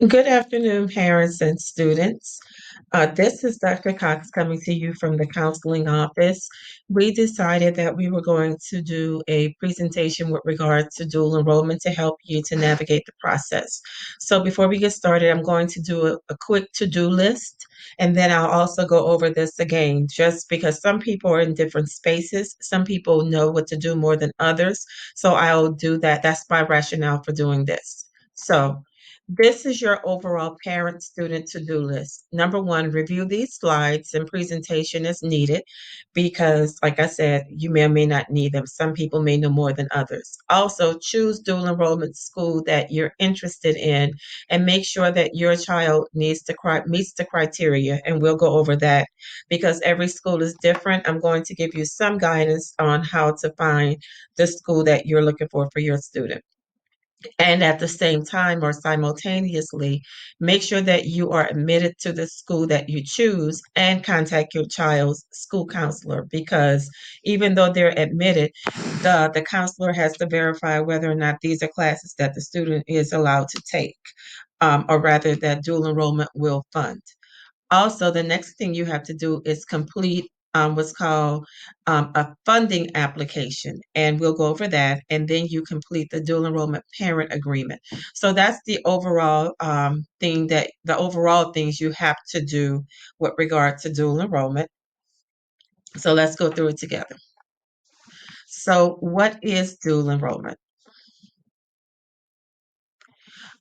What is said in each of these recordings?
Good afternoon, parents and students. This is Dr. Cox coming to you from the counseling office. We decided that we were going to do a presentation with regard to dual enrollment to help you to navigate the process. So before we get started, I'm going to do a quick to-do list, and then I'll also go over this again, just because some people are in different spaces. Some people know what to do more than others. So I'll do that. That's my rationale for doing this. So this is your overall parent-student to-do list. Number one, review these slides and presentation as needed because, like I said, you may or may not need them. Some people may know more than others. Also, choose dual enrollment school that you're interested in and make sure that your child meets the criteria, and we'll go over that because every school is different. I'm going to give you some guidance on how to find the school that you're looking for your student. And at the same time or simultaneously, make sure that you are admitted to the school that you choose and contact your child's school counselor because even though they're admitted, the counselor has to verify whether or not these are classes that the student is allowed to take, or rather that dual enrollment will fund. Also, the next thing you have to do is complete what's called a funding application, and we'll go over that. And then you complete the dual enrollment parent agreement. So that's the overall the overall things you have to do with regard to dual enrollment. So let's go through it together. So, what is dual enrollment?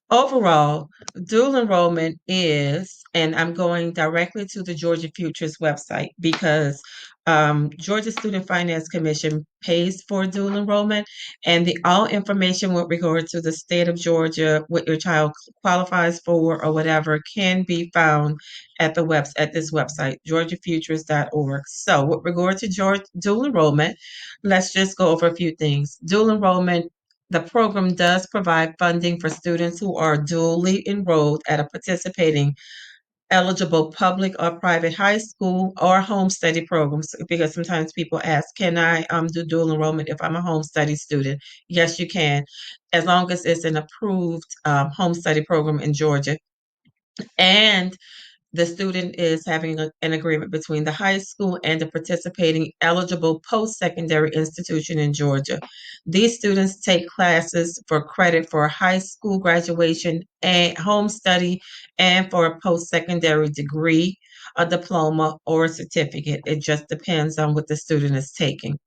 Overall, dual enrollment is, and I'm going directly to the Georgia Futures website because Georgia Student Finance Commission pays for dual enrollment, and the all information with regard to the state of Georgia, what your child qualifies for or whatever, can be found at this website, georgiafutures.org. So, with regard to dual enrollment, let's just go over a few things. Dual enrollment, the program does provide funding for students who are dually enrolled at a participating eligible public or private high school or home study programs because sometimes people ask, can I do dual enrollment if I'm a home study student? Yes, you can, as long as it's an approved home study program in Georgia. And the student is having an agreement between the high school and the participating eligible post-secondary institution in Georgia. These students take classes for credit for high school graduation and home study and for a post-secondary degree, a diploma, or a certificate. It just depends on what the student is taking.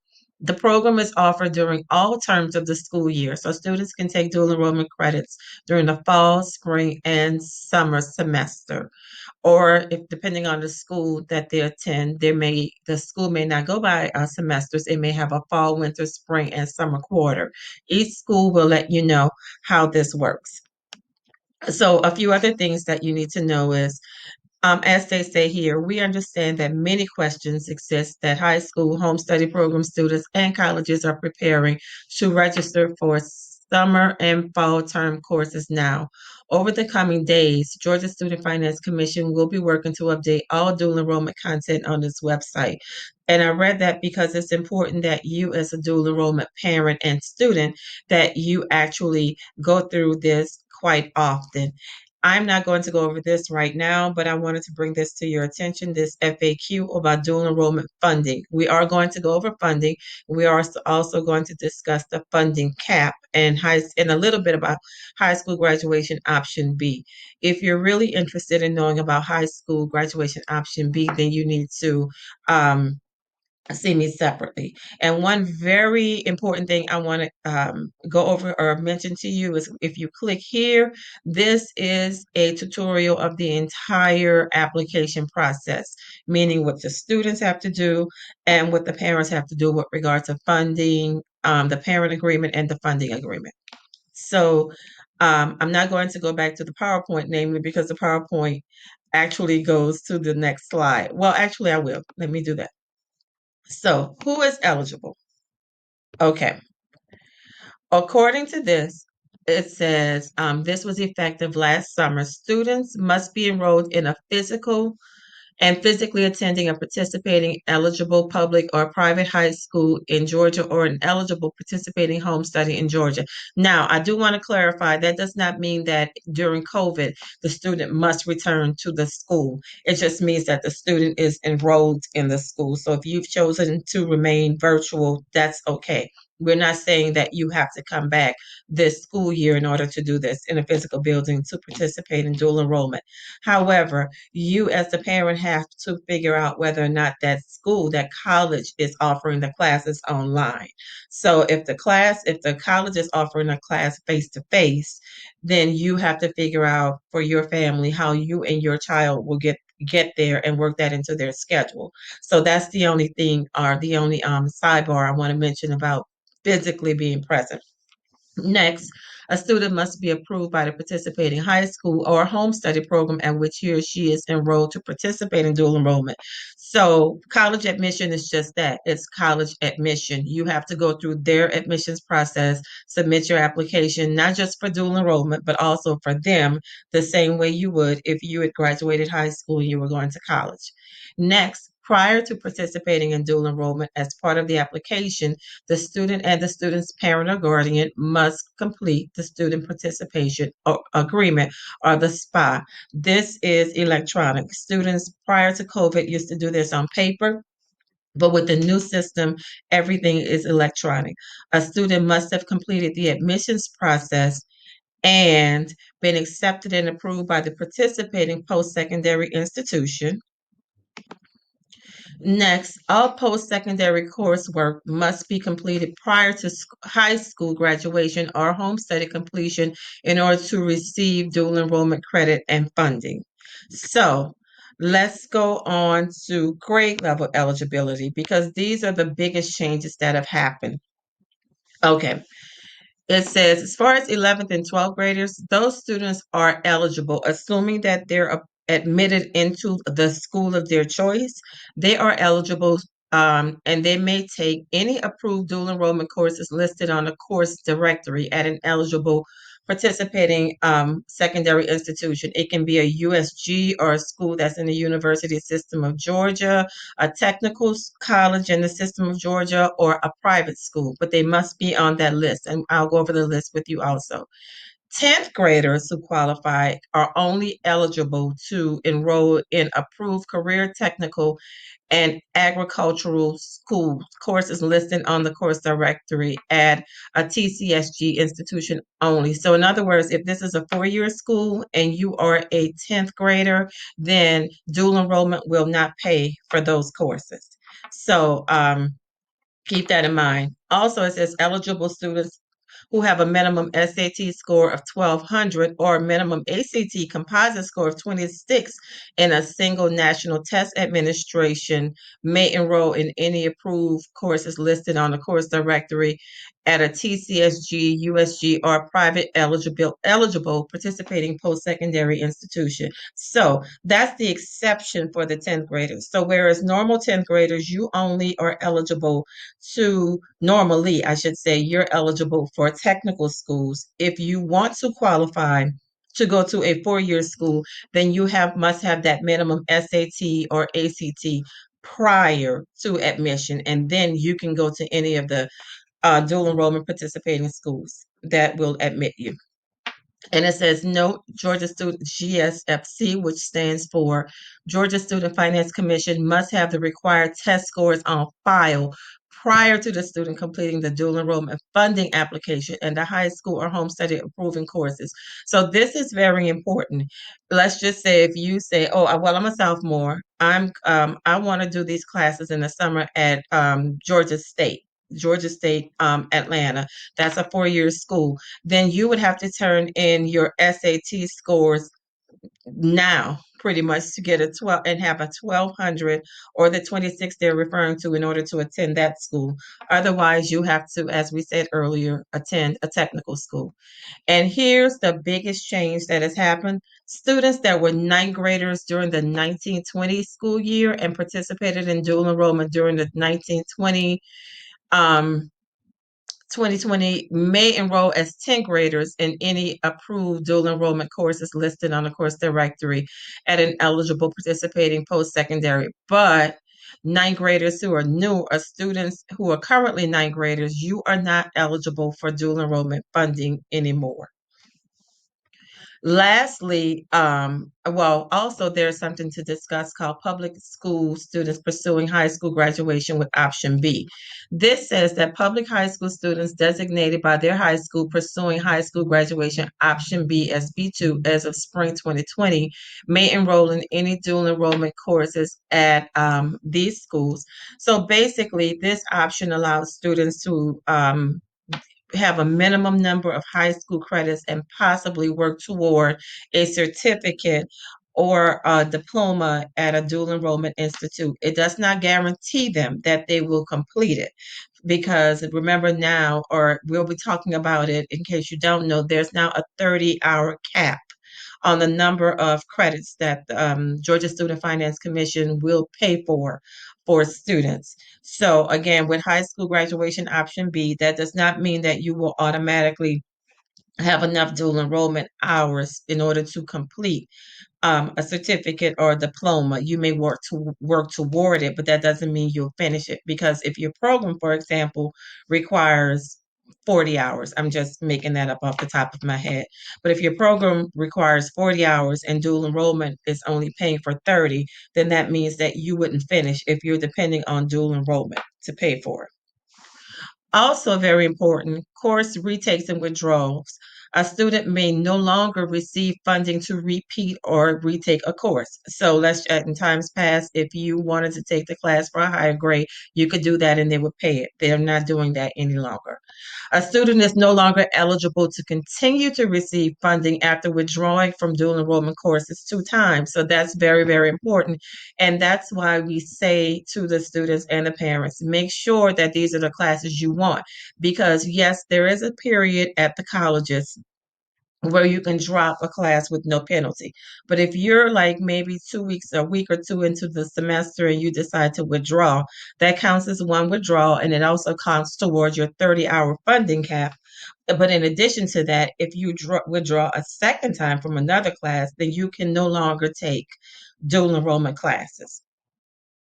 The program is offered during all terms of the school year, so students can take dual enrollment credits during the fall, spring, and summer semester, or if depending on the school that they attend, the school may not go by semesters. It may have a fall, winter, spring, and summer quarter. Each school will let you know how this works. So a few other things that you need to know is, as they say here, we understand that many questions exist that high school home study program students and colleges are preparing to register for summer and fall term courses now. Over the coming days, Georgia Student Finance Commission will be working to update all dual enrollment content on this website. And I read that because it's important that you, as a dual enrollment parent and student, that you actually go through this quite often. I'm not going to go over this right now, but I wanted to bring this to your attention, this FAQ about dual enrollment funding. We are going to go over funding. We are also going to discuss the funding cap and a little bit about high school graduation option B. If you're really interested in knowing about high school graduation option B, then you need to um, see me separately. And one very important thing I want to go over or mention to you is if you click here, this is a tutorial of the entire application process, meaning what the students have to do and what the parents have to do with regard to funding, the parent agreement, and the funding agreement. So I'm not going to go back to the PowerPoint, namely because the PowerPoint actually goes to the next slide. Well, actually, I will. Let me do that. So, who is eligible? Okay. According to this, it says this was effective last summer. Students must be enrolled in a physical and physically attending a participating eligible public or private high school in Georgia or an eligible participating home study in Georgia. Now, I do want to clarify that does not mean that during COVID, the student must return to the school. It just means that the student is enrolled in the school. So if you've chosen to remain virtual, that's okay. We're not saying that you have to come back this school year in order to do this in a physical building to participate in dual enrollment. However, you as the parent have to figure out whether or not that school, that college is offering the classes online. So if the college is offering a class face to face, then you have to figure out for your family how you and your child will get there and work that into their schedule. So that's the only thing or the only sidebar I want to mention about physically being present. Next, a student must be approved by the participating high school or home study program at which he or she is enrolled to participate in dual enrollment. So, college admission is just that it's college admission. You have to go through their admissions process, submit your application, not just for dual enrollment, but also for them, the same way you would if you had graduated high school and you were going to college. Next, prior to participating in dual enrollment, as part of the application, the student and the student's parent or guardian must complete the student participation agreement or the SPA. This is electronic. Students prior to COVID used to do this on paper. But with the new system, everything is electronic. A student must have completed the admissions process and been accepted and approved by the participating post secondary institution. Next, all post-secondary coursework must be completed prior to high school graduation or home study completion in order to receive dual enrollment credit and funding. So, let's go on to grade level eligibility because these are the biggest changes that have happened. Okay, it says, as far as 11th and 12th graders, those students are eligible, assuming that they're admitted into the school of their choice. They are eligible, and they may take any approved dual enrollment courses listed on the course directory at an eligible participating secondary institution. It can be a USG or a school that's in the University System of Georgia, a technical college in the system of Georgia, or a private school, but they must be on that list. And I'll go over the list with you also. 10th graders who qualify are only eligible to enroll in approved career technical and agricultural school courses listed on the course directory at a TCSG institution only. So, in other words, if this is a 4-year school and you are a 10th grader, then dual enrollment will not pay for those courses. So, keep that in mind. Also, it says eligible students who have a minimum SAT score of 1200 or a minimum ACT composite score of 26 in a single national test administration may enroll in any approved courses listed on the course directory at a TCSG, USG, or private eligible participating post-secondary institution. So that's the exception for the 10th graders. So whereas normal 10th graders, you only are eligible to normally, I should say, you're eligible for technical schools. If you want to qualify to go to a 4-year school, then you must have that minimum SAT or ACT prior to admission, and then you can go to any of the dual enrollment participating schools that will admit you. And it says, note, Georgia Student GSFC, which stands for Georgia Student Finance Commission, must have the required test scores on file prior to the student completing the dual enrollment funding application and the high school or home study approving courses. So this is very important. Let's just say if you say, oh, well, I'm a sophomore. I want to do these classes in the summer at Georgia State, Atlanta. That's a 4-year school. Then you would have to turn in your SAT scores now, pretty much, to get a 12 and have a 1200 or the 26 they're referring to in order to attend that school. Otherwise, you have to, as we said earlier, attend a technical school. And here's the biggest change that has happened. Students that were ninth graders during the 1920 school year and participated in dual enrollment during the 1920 um, 2020 may enroll as 10th graders in any approved dual enrollment courses listed on the course directory at an eligible participating post-secondary. But ninth graders who are new or students who are currently ninth graders, you are not eligible for dual enrollment funding anymore. Lastly, also there's something to discuss called public school students pursuing high school graduation with option B. This says that public high school students designated by their high school pursuing high school graduation option B as B2 as of spring 2020 may enroll in any dual enrollment courses at these schools. So basically, this option allows students to have a minimum number of high school credits and possibly work toward a certificate or a diploma at a dual enrollment institute. It does not guarantee them that they will complete it because remember now, or we'll be talking about it in case you don't know, there's now a 30-hour cap on the number of credits that Georgia Student Finance Commission will pay for students. So again, with high school graduation option B, that does not mean that you will automatically have enough dual enrollment hours in order to complete a certificate or a diploma. You may work toward it, but that doesn't mean you'll finish it. Because if your program, for example, requires 40 hours, I'm just making that up off the top of my head. But if your program requires 40 hours and dual enrollment is only paying for 30, then that means that you wouldn't finish if you're depending on dual enrollment to pay for it. Also, very important, course retakes and withdrawals. A student may no longer receive funding to repeat or retake a course. So let's in times past, if you wanted to take the class for a higher grade, you could do that and they would pay it. They're not doing that any longer. A student is no longer eligible to continue to receive funding after withdrawing from dual enrollment courses 2 times. So that's very, very important. And that's why we say to the students and the parents, make sure that these are the classes you want. Because yes, there is a period at the colleges where you can drop a class with no penalty. But if you're like maybe 2 weeks, a week or two into the semester and you decide to withdraw, that counts as one withdrawal and it also counts towards your 30-hour funding cap. But in addition to that, if you withdraw a second time from another class, then you can no longer take dual enrollment classes.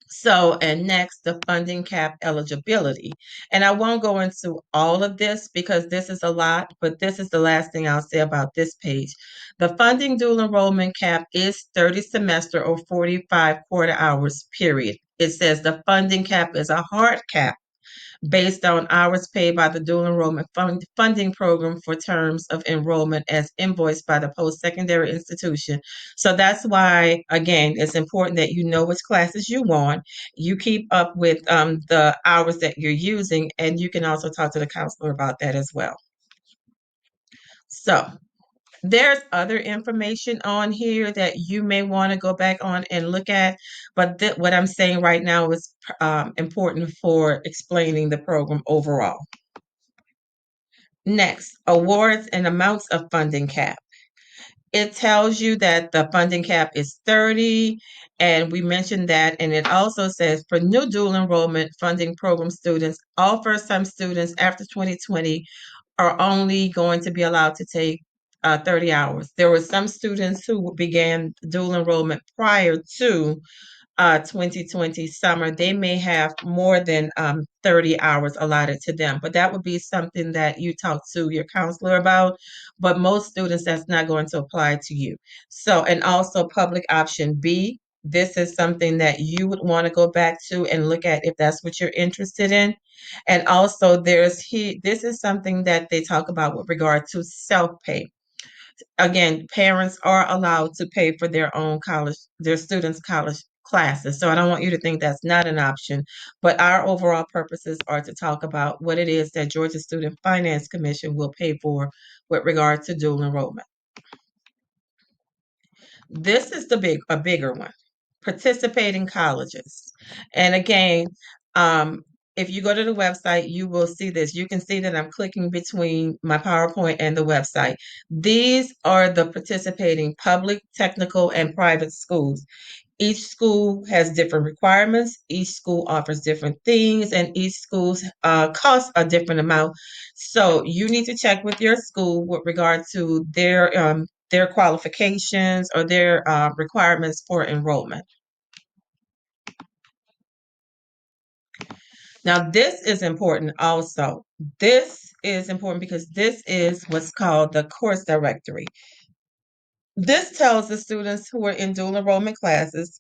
So, and next, the funding cap eligibility. And I won't go into all of this because this is a lot, but this is the last thing I'll say about this page. The funding dual enrollment cap is 30 semester or 45 quarter hours, period. It says the funding cap is a hard cap based on hours paid by the dual enrollment funding program for terms of enrollment as invoiced by the post-secondary institution. So that's why, again, it's important that you know which classes you want. You keep up with the hours that you're using, and you can also talk to the counselor about that as well. So there's other information on here that you may want to go back on and look at, but what I'm saying right now is important for explaining the program overall. Next, awards and amounts of funding cap. It tells you that the funding cap is 30, and we mentioned that, and it also says for new dual enrollment funding program students, all first-time students after 2020 are only going to be allowed to take 30 hours. There were some students who began dual enrollment prior to 2020 summer. They may have more than 30 hours allotted to them, but that would be something that you talk to your counselor about. But most students, that's not going to apply to you. So, and also public option B, this is something that you would want to go back to and look at if that's what you're interested in. And also this is something that they talk about with regard to self-pay. Again, parents are allowed to pay for their students' college classes. So I don't want you to think that's not an option, but our overall purposes are to talk about what it is that Georgia Student Finance Commission will pay for with regard to dual enrollment. This is a bigger one. Participating colleges. And again, if you go to the website, you will see this. You can see that I'm clicking between my PowerPoint and the website. These are the participating public, technical, and private schools. Each school has different requirements. Each school offers different things, and each school's costs a different amount. So you need to check with your school with regard to their qualifications or their requirements for enrollment. Now, this is important also. This is important because this is what's called the course directory. This tells the students who are in dual enrollment classes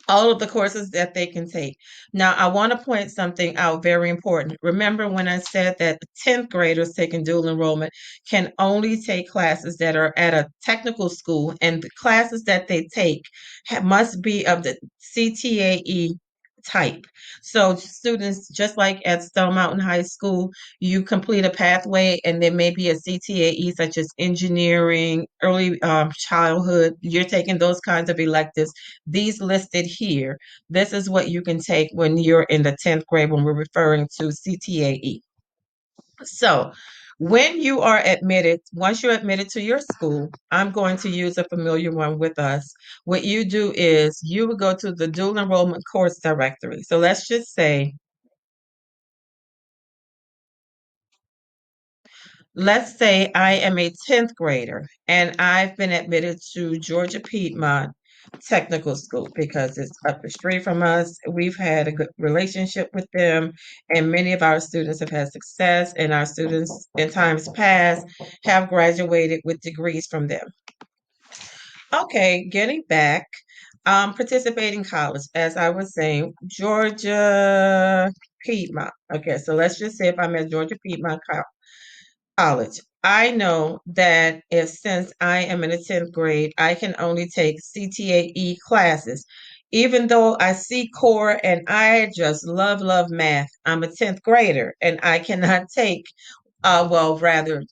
all of the courses that they can take. Now, I want to point something out very important. Remember when I said that 10th graders taking dual enrollment can only take classes that are at a technical school, and the classes that they take must be of the CTAE type. So students, just like at Stone Mountain High School, you complete a pathway and there may be a CTAE such as engineering, early childhood. You're taking those kinds of electives. These listed here, this is what you can take when you're in the 10th grade when we're referring to CTAE. So when you are admitted, once you're admitted to your school, I'm going to use a familiar one with us. What you do is you would go to the dual enrollment course directory. So let's say I am a 10th grader and I've been admitted to Georgia Piedmont Technical School because it's up the street from us. We've had a good relationship with them, and many of our students have had success, and our students in times past have graduated with degrees from them. Okay, getting back, participating college, as I was saying, Georgia Piedmont. Okay, so let's just say if I'm at Georgia Piedmont college. I know that if since I am in the 10th grade, I can only take CTAE classes. Even though I see core and I just love math, I'm a 10th grader and I cannot take well, rather,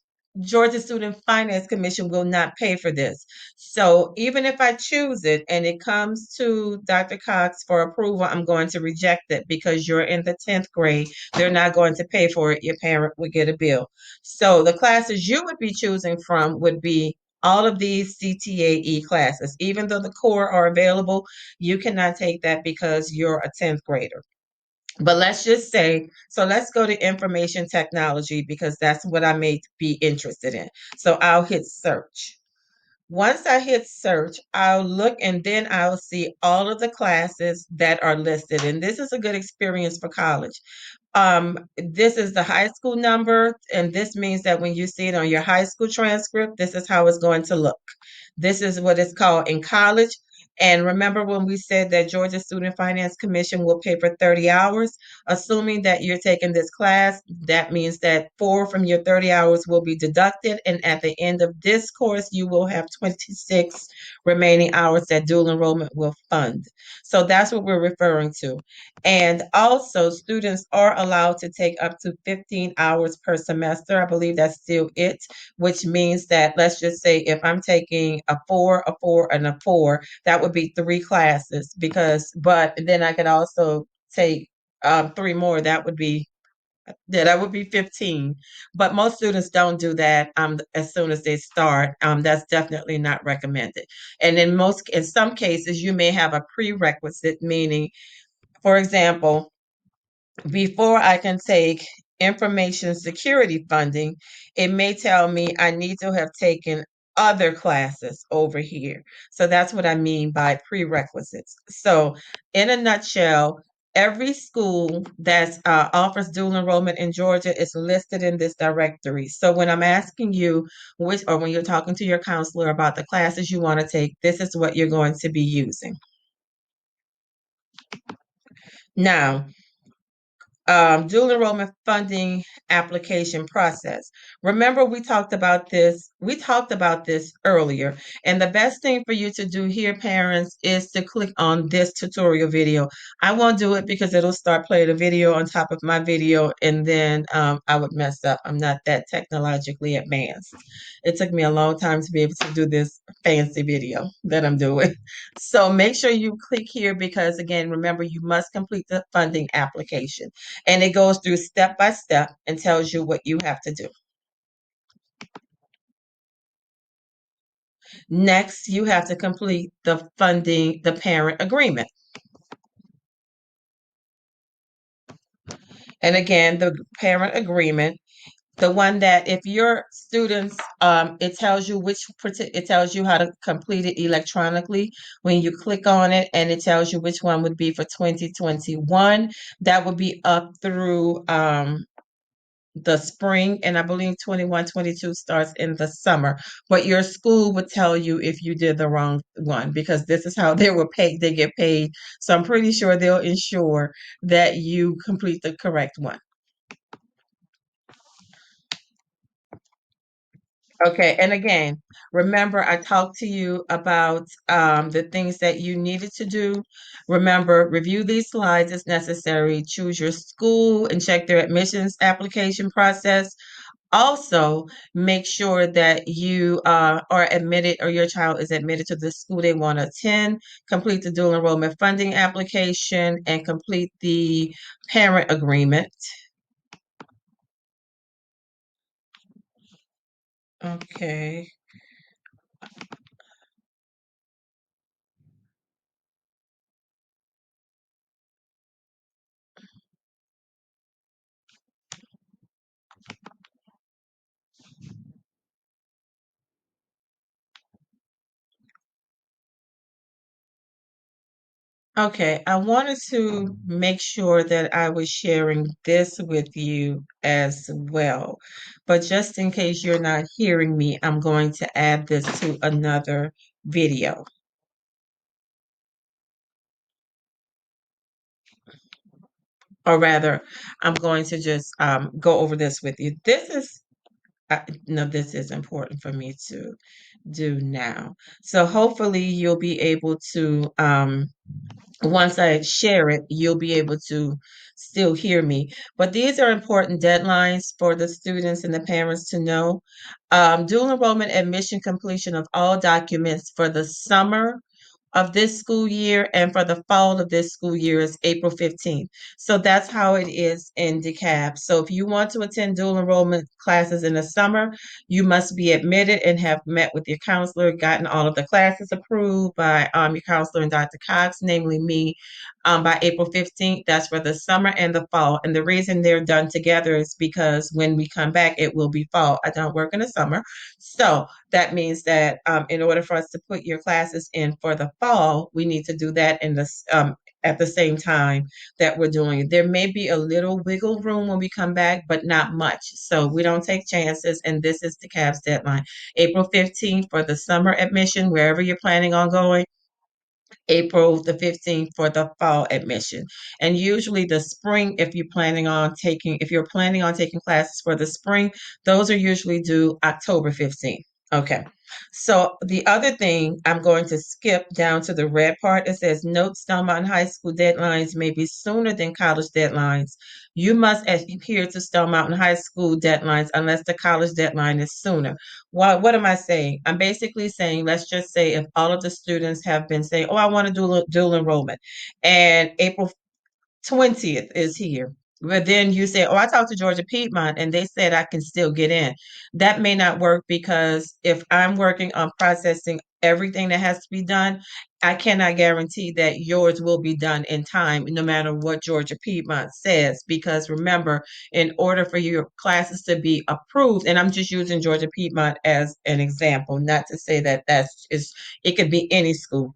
Georgia Student Finance Commission will not pay for this. So even if I choose it and it comes to Dr. Cox for approval, I'm going to reject it because you're in the 10th grade. They're not going to pay for it. Your parent would get a bill. So the classes you would be choosing from would be all of these CTAE classes. Even though the core are available, you cannot take that because you're a 10th grader. But let's just say, so let's go to information technology because that's what I may be interested in. So I'll hit search. Once I hit search, I'll look and then I'll see all of the classes that are listed. And this is a good experience for college. This is the high school number, and this means that when you see it on your high school transcript, this is how it's going to look. This is what it's called in college. And remember when we said that Georgia Student Finance Commission will pay for 30 hours, assuming that you're taking this class, that means that 4 from your 30 hours will be deducted. And at the end of this course, you will have 26 remaining hours that dual enrollment will fund. So that's what we're referring to. And also, students are allowed to take up to 15 hours per semester. I believe that's still it, which means that let's just say if I'm taking a four, and a four, that would be 3 classes but then I could also take 3 more. That would be 15. But most students don't do that as soon as they start. That's definitely not recommended. And in some cases, you may have a prerequisite, meaning for example, before I can take information security funding, it may tell me I need to have taken other classes over here. So that's what I mean by prerequisites. So, in a nutshell, every school that offers dual enrollment in Georgia is listed in this directory. So, when I'm asking you or when you're talking to your counselor about the classes you want to take, this is what you're going to be using. Now, dual enrollment funding application process. Remember, we talked about this. We talked about this earlier. And the best thing for you to do here, parents, is to click on this tutorial video. I won't do it because it'll start playing a video on top of my video, and then I would mess up. I'm not that technologically advanced. It took me a long time to be able to do this fancy video that I'm doing. So make sure you click here because, again, remember, you must complete the funding application. And it goes through step by step and tells you what you have to do. Next, you have to complete the parent agreement. And again, the parent agreement, the one that if your students, it tells you it tells you how to complete it electronically when you click on it, and it tells you which one would be for 2021. That would be up through the spring, and I believe 21, 22 starts in the summer. But your school would tell you if you did the wrong one, because this is how they get paid. So I'm pretty sure they'll ensure that you complete the correct one. Okay, and again, remember I talked to you about the things that you needed to do. Remember, review these slides as necessary, choose your school and check their admissions application process. Also, make sure that you are admitted, or your child is admitted to the school they want to attend. Complete the dual enrollment funding application and complete the parent agreement. Okay. Okay, I wanted to make sure that I was sharing this with you as well. But just in case you're not hearing me, I'm going to add this to another video. Or rather, I'm going to just go over this with you. No, this is important for me to do now. So hopefully you'll be able to once I share it, you'll be able to still hear me. But these are important deadlines for the students and the parents to know. Dual enrollment admission completion of all documents for the summer of this school year and for the fall of this school year is April 15th. So that's how it is in DeKalb. So if you want to attend dual enrollment classes in the summer, you must be admitted and have met with your counselor, gotten all of the classes approved by your counselor and Dr. Cox, namely me, by April 15th. That's for the summer and the fall. And the reason they're done together is because when we come back, it will be fall. I don't work in the summer. So that means that in order for us to put your classes in for the fall, we need to do that at the same time that we're doing it. There may be a little wiggle room when we come back, but not much. So we don't take chances, and this is the CAB's deadline. April 15th for the summer admission, wherever you're planning on going. April the 15th for the fall admission. And usually the spring, if you're planning on taking classes for the spring, those are usually due October 15th. Okay. So the other thing, I'm going to skip down to the red part. It says, note Stone Mountain High School deadlines may be sooner than college deadlines. You must adhere to Stone Mountain High School deadlines unless the college deadline is sooner. What am I saying? I'm basically saying, let's just say if all of the students have been saying, oh, I want to do dual enrollment, and April 20th is here. But then you say, oh, I talked to Georgia Piedmont and they said I can still get in. That may not work because if I'm working on processing everything that has to be done, I cannot guarantee that yours will be done in time, no matter what Georgia Piedmont says. Because remember, in order for your classes to be approved, and I'm just using Georgia Piedmont as an example, not to say that it could be any school.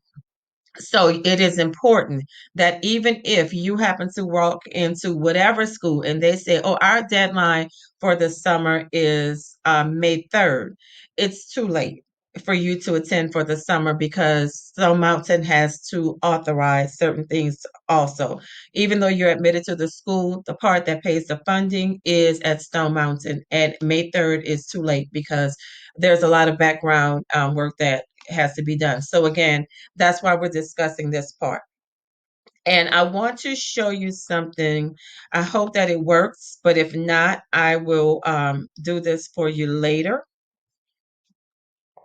So it is important that even if you happen to walk into whatever school and they say, oh, our deadline for the summer is May 3rd, it's too late for you to attend for the summer because Stone Mountain has to authorize certain things also. Even though you're admitted to the school, the part that pays the funding is at Stone Mountain, and May 3rd is too late because there's a lot of background work that has to be done. So again, that's why we're discussing this part. And I want to show you something. I hope that it works, but if not, I will do this for you later.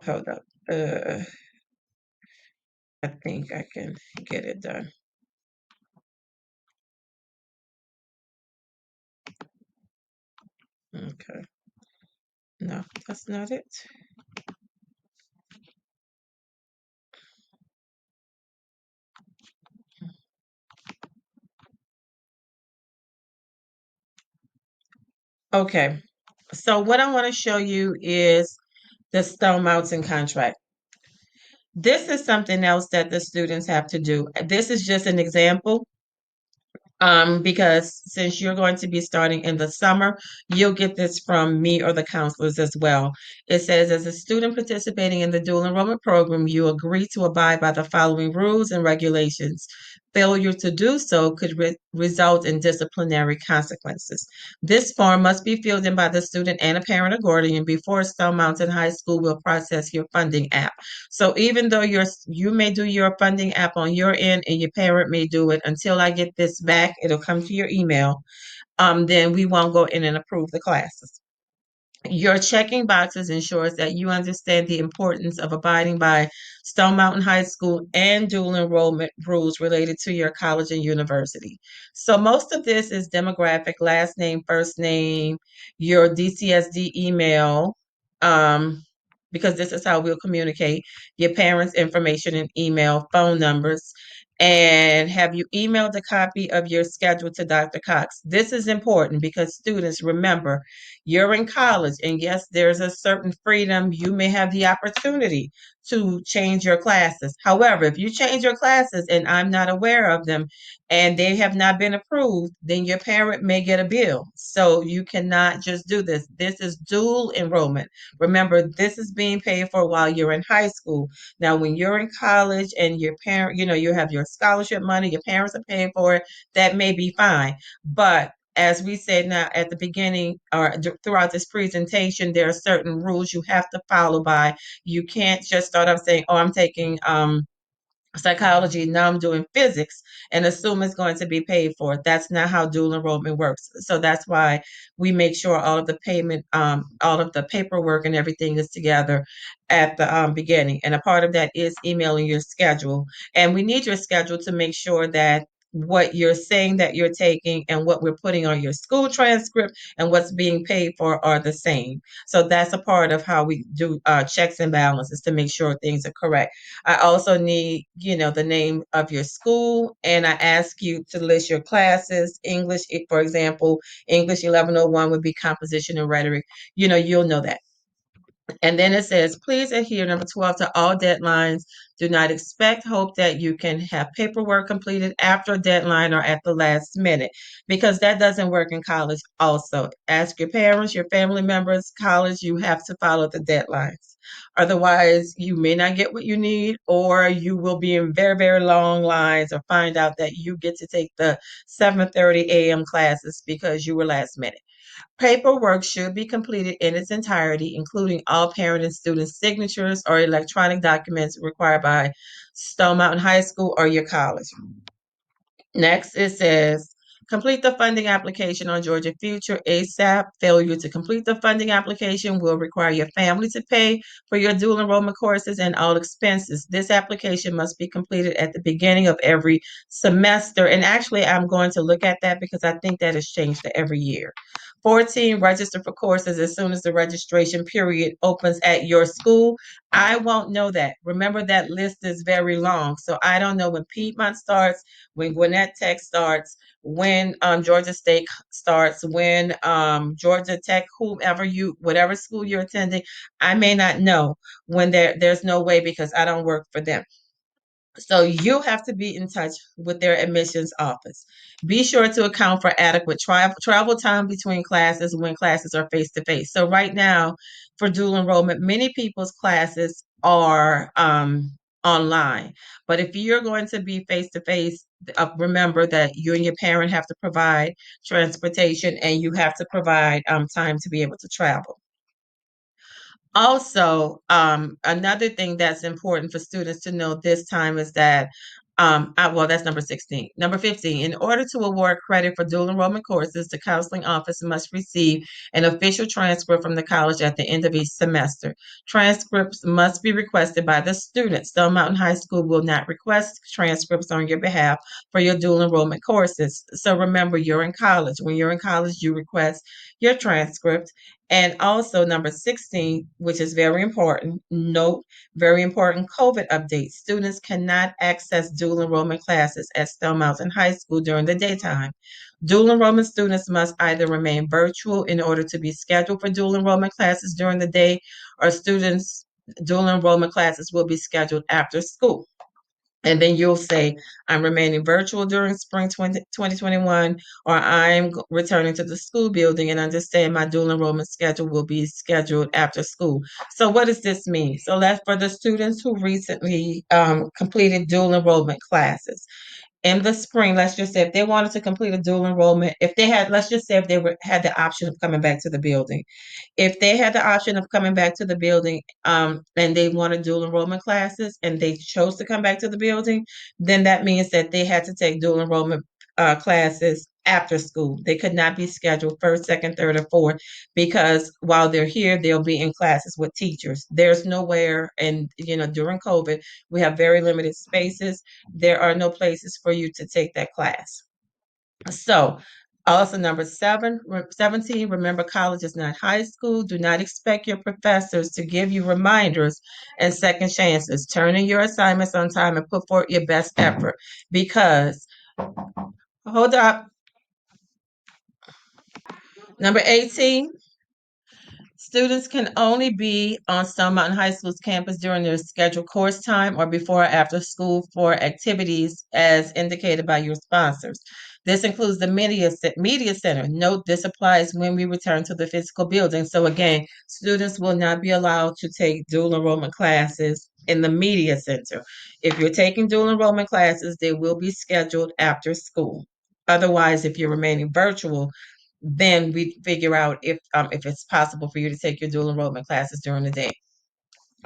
Hold up. I think I can get it done. Okay. No, that's not it. Okay. So what I want to show you is the Stone Mountain contract. This is something else that the students have to do. This is just an example. Because since you're going to be starting in the summer, you'll get this from me or the counselors as well. It says, as a student participating in the dual enrollment program, you agree to abide by the following rules and regulations. Failure to do so could result in disciplinary consequences. This form must be filled in by the student and a parent or guardian before Stone Mountain High School will process your funding app. So even though you may do your funding app on your end and your parent may do it, until I get this back, it'll come to your email. Then we won't go in and approve the classes. Your checking boxes ensures that you understand the importance of abiding by Stone Mountain High School and dual enrollment rules related to your college and university. So most of this is demographic, last name, first name, your DCSD email, um, because this is how we'll communicate, your parents' information and email, phone numbers. And have you emailed a copy of your schedule to Dr. Cox? This is important because students, remember, you're in college, and yes, there's a certain freedom. You may have the opportunity to change your classes. However, if you change your classes and I'm not aware of them and they have not been approved, then your parent may get a bill. So you cannot just do this. This is dual enrollment. Remember, this is being paid for while you're in high school. Now, when you're in college and your parent, you have your scholarship money, your parents are paying for it, that may be fine. But as we said now at the beginning or throughout this presentation, there are certain rules you have to follow by. You can't just start off saying, oh, I'm taking psychology, now I'm doing physics, and assume it's going to be paid for. That's not how dual enrollment works. So that's why we make sure all of the payment, all of the paperwork and everything is together at the beginning. And a part of that is emailing your schedule. And we need your schedule to make sure that what you're saying that you're taking and what we're putting on your school transcript and what's being paid for are the same. So that's a part of how we do checks and balances to make sure things are correct. I also need, the name of your school, and I ask you to list your classes. English, for example, English 1101 would be composition and rhetoric. You'll know that. And then it says, please adhere, number 12, to all deadlines. Do not expect, hope that you can have paperwork completed after a deadline or at the last minute, because that doesn't work in college also. Ask your parents, your family members, college, you have to follow the deadlines. Otherwise, you may not get what you need, or you will be in very, very long lines, or find out that you get to take the 7:30 a.m. classes because you were last minute. Paperwork should be completed in its entirety, including all parent and student signatures or electronic documents required by Stone Mountain High School or your college. Next, it says, complete the funding application on Georgia Future ASAP. Failure to complete the funding application will require your family to pay for your dual enrollment courses and all expenses. This application must be completed at the beginning of every semester. And actually, I'm going to look at that because I think that has changed to every year. 14, register for courses as soon as the registration period opens at your school. I won't know that. Remember, that list is very long. So I don't know when Piedmont starts, when Gwinnett Tech starts, when Georgia State starts, when Georgia Tech, whatever school you're attending, I may not know when there's no way because I don't work for them. So you have to be in touch with their admissions office. Be sure to account for adequate travel time between classes when classes are face to face. So right now, for dual enrollment, many people's classes are online. But if you're going to be face to face, remember that you and your parent have to provide transportation and you have to provide time to be able to travel. Also, another thing that's important for students to know this time is that, well, that's number 16. Number 15, in order to award credit for dual enrollment courses, the counseling office must receive an official transcript from the college at the end of each semester. Transcripts must be requested by the student. Stone Mountain High School will not request transcripts on your behalf for your dual enrollment courses. So remember, you're in college. When you're in college, you request your transcript. And also number 16, which is very important, note, very important, COVID updates. Students cannot access dual enrollment classes at Stone Mountain High School during the daytime. Dual enrollment students must either remain virtual in order to be scheduled for dual enrollment classes during the day, or students' dual enrollment classes will be scheduled after school. And then you'll say, I'm remaining virtual during spring 2021, or I'm returning to the school building and understand my dual enrollment schedule will be scheduled after school. So what does this mean? So that's for the students who recently completed dual enrollment classes in the spring. Let's just say if they wanted to complete a dual enrollment, if they had, let's just say if they had the option of coming back to the building, if they had the option of coming back to the building, and they wanted dual enrollment classes and they chose to come back to the building, then that means that they had to take dual enrollment classes after school. They could not be scheduled first, second, third, or fourth, because while they're here, they'll be in classes with teachers. There's nowhere, and during COVID, we have very limited spaces. There are no places for you to take that class. So, also number 17, remember college is not high school. Do not expect your professors to give you reminders and second chances. Turn in your assignments on time and put forth your best effort, because, hold up, number 18, students can only be on Stone Mountain High School's campus during their scheduled course time or before or after school for activities as indicated by your sponsors. This includes the media center. Note this applies when we return to the physical building. So again, students will not be allowed to take dual enrollment classes in the media center. If you're taking dual enrollment classes, they will be scheduled after school. Otherwise, if you're remaining virtual, then we figure out if it's possible for you to take your dual enrollment classes during the day.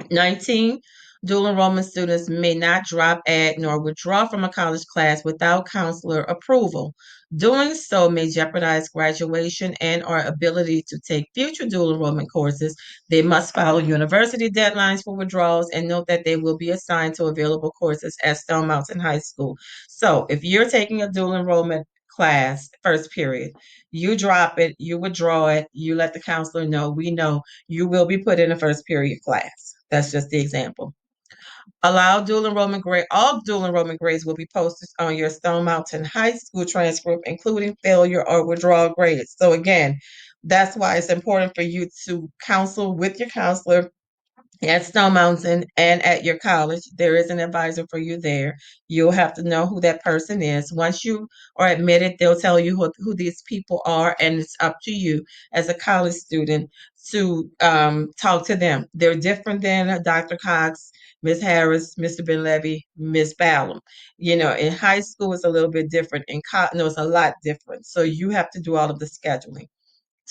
19, dual enrollment students may not drop, add, nor withdraw from a college class without counselor approval. Doing so may jeopardize graduation and or ability to take future dual enrollment courses. They must follow university deadlines for withdrawals, and note that they will be assigned to available courses at Stone Mountain High School. So if you're taking a dual enrollment class, first period, you drop it, you withdraw it, you let the counselor know, we know you will be put in a first period class. That's just the example. Allow dual enrollment grade. All dual enrollment grades will be posted on your Stone Mountain High School transcript, including failure or withdrawal grades. So again, that's why it's important for you to counsel with your counselor at Stone Mountain and at your college. There is an advisor for you there. You'll have to know who that person is. Once you are admitted, they'll tell you who these people are, and it's up to you as a college student to talk to them. They're different than Dr. Cox, Ms. Harris, Mr. Ben Levy, Ms. Ballum. In high school, it's a little bit different. In college, no, it's a lot different. So you have to do all of the scheduling.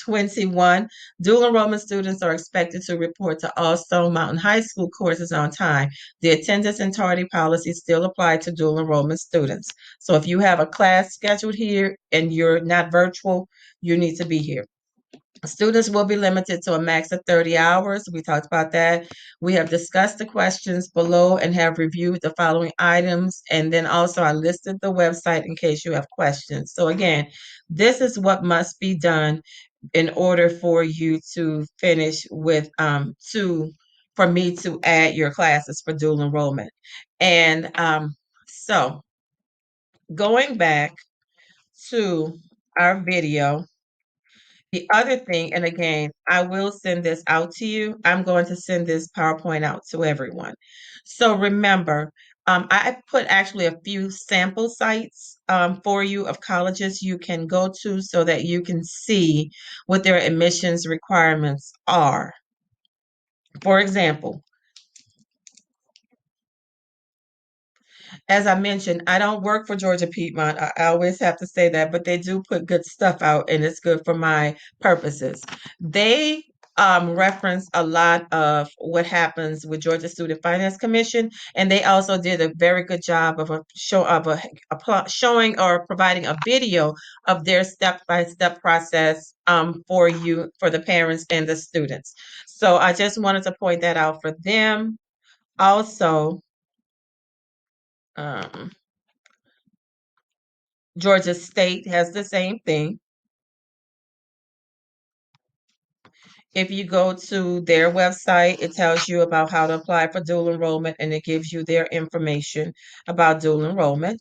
21, dual enrollment students are expected to report to all Stone Mountain High School courses on time. The attendance and tardy policy still apply to dual enrollment students. So if you have a class scheduled here and you're not virtual, you need to be here. Students will be limited to a max of 30 hours. We talked about that. We have discussed the questions below and have reviewed the following items. And then also I listed the website in case you have questions. So again, this is what must be done in order for you to finish with for me to add your classes for dual enrollment. And so going back to our video, the other thing, and again, I will send this out to you. I'm going to send this PowerPoint out to everyone. So remember, I put actually a few sample sites for you of colleges you can go to so that you can see what their admissions requirements are. For example, as I mentioned, I don't work for Georgia Piedmont. I always have to say that, but they do put good stuff out, and it's good for my purposes. They reference a lot of what happens with Georgia Student Finance Commission, and they also did a very good job of showing or providing a video of their step-by-step process for you, for the parents and the students. So I just wanted to point that out for them. Also, um, Georgia State has the same thing. If you go to their website, it tells you about how to apply for dual enrollment and it gives you their information about dual enrollment.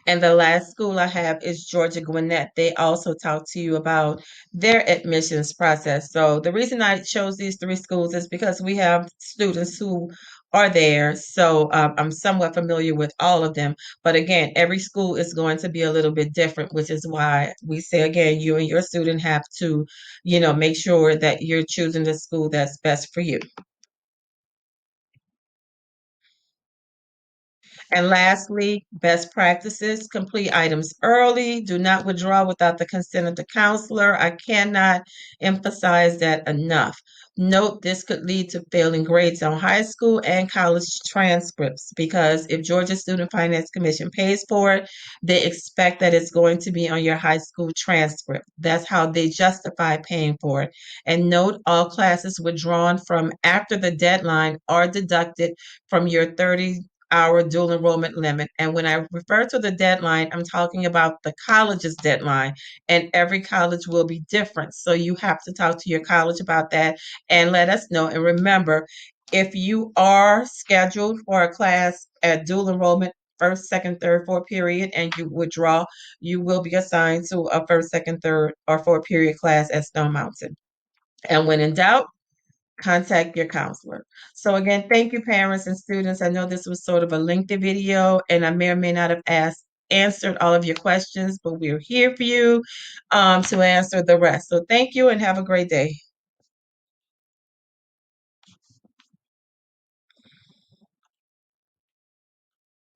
And the last school I have is Georgia Gwinnett. They also talk to you about their admissions process. So the reason I chose these three schools is because we have students who are there. So I'm somewhat familiar with all of them. But again, every school is going to be a little bit different, which is why we say again, you and your student have to, make sure that you're choosing the school that's best for you. And lastly, best practices, complete items early, do not withdraw without the consent of the counselor. I cannot emphasize that enough. Note this could lead to failing grades on high school and college transcripts because if Georgia Student Finance Commission pays for it, they expect that it's going to be on your high school transcript. That's how they justify paying for it. And note all classes withdrawn from after the deadline are deducted from your 30-hour dual enrollment limit. And when I refer to the deadline, I'm talking about the college's deadline, and every college will be different. So you have to talk to your college about that and let us know. And remember, if you are scheduled for a class at dual enrollment, first, second, third, fourth period, and you withdraw, you will be assigned to a first, second, third, or fourth period class at Stone Mountain. And when in doubt, contact your counselor. So again, thank you, parents and students. I know this was sort of a lengthy video, and I may or may not have answered all of your questions, but we're here for you to answer the rest. So thank you and have a great day.